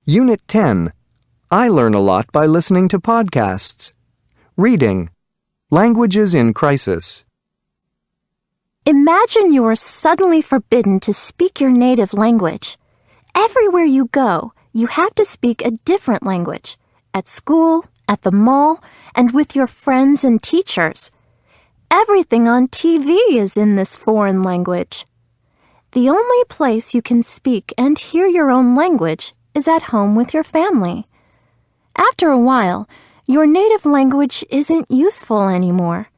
Unit 10. I learn a lot by listening to podcasts. Reading. Languages in Crisis. Imagine you are suddenly forbidden to speak your native language. Everywhere you go, you have to speak a different language. At school, at the mall, and with your friends and teachers. Everything on TV is in this foreign language. The only place you can speak and hear your own language is at home with your family. After a while, your native language isn't useful anymore.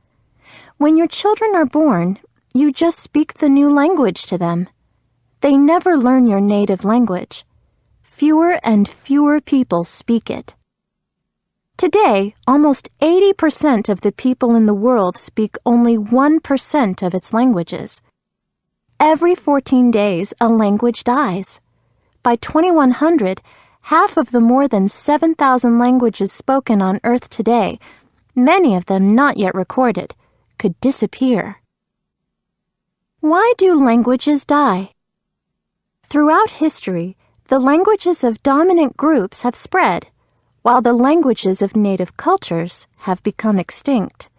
When your children are born, you just speak the new language to them. They never learn your native language. Fewer and fewer people speak it. Today, almost 80% of the people in the world speak only 1% of its languages. Every 14 days, a language dies. By 2100, half of the more than 7,000 languages spoken on Earth today, many of them not yet recorded, could disappear. Why do languages die? Throughout history, the languages of dominant groups have spread, while the languages of native cultures have become extinct.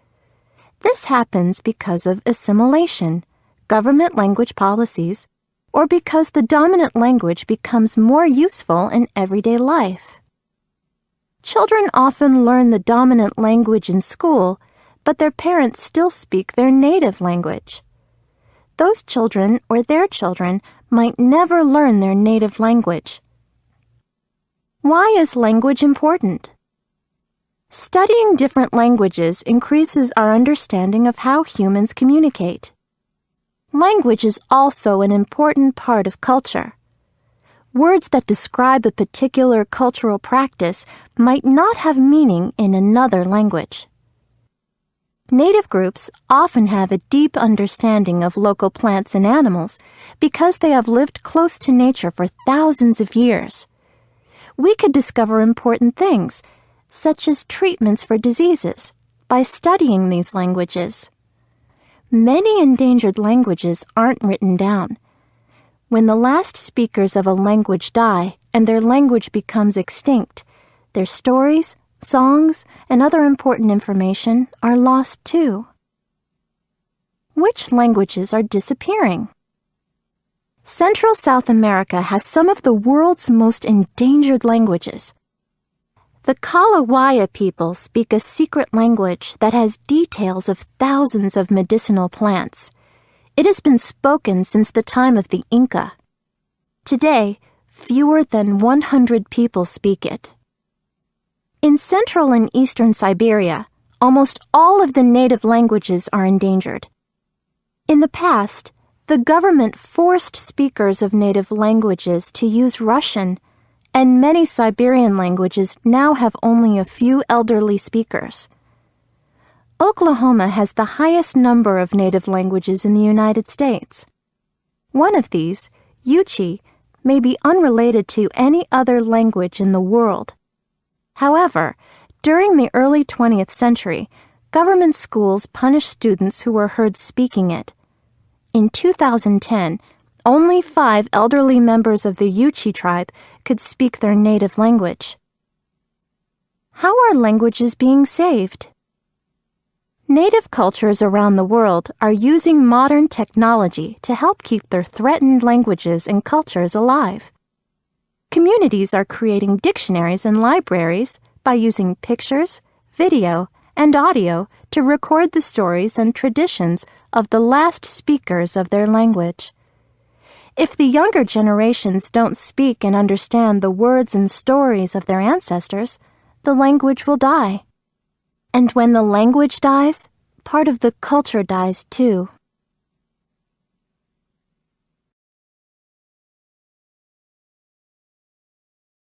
This happens because of assimilation, government language policies, or because the dominant language becomes more useful in everyday life. Children often learn the dominant language in school, but their parents still speak their native language. Those children or their children might never learn their native language. Why is language important? Studying different languages increases our understanding of how humans communicate. Language is also an important part of culture. Words that describe a particular cultural practice might not have meaning in another language. Native groups often have a deep understanding of local plants and animals because they have lived close to nature for thousands of years. We could discover important things, such as treatments for diseases, by studying these languages. Many endangered languages aren't written down. When the last speakers of a language die and their language becomes extinct, their stories, songs, and other important information are lost too. Which languages are disappearing? Central South America has some of the world's most endangered languages. The Kalawaya people speak a secret language that has details of thousands of medicinal plants. It has been spoken since the time of the Inca. Today, fewer than 100 people speak it. In central and eastern Siberia, almost all of the native languages are endangered. In the past, the government forced speakers of native languages to use Russian, and many Siberian languages now have only a few elderly speakers. Oklahoma has the highest number of native languages in the United States. One of these, Yuchi, may be unrelated to any other language in the world. However, during the early 20th century, government schools punished students who were heard speaking it. In 2010, only 5 elderly members of the Yuchi tribe could speak their native language. How are languages being saved? Native cultures around the world are using modern technology to help keep their threatened languages and cultures alive. Communities are creating dictionaries and libraries by using pictures, video, and audio to record the stories and traditions of the last speakers of their language. If the younger generations don't speak and understand the words and stories of their ancestors, the language will die. And when the language dies, part of the culture dies too.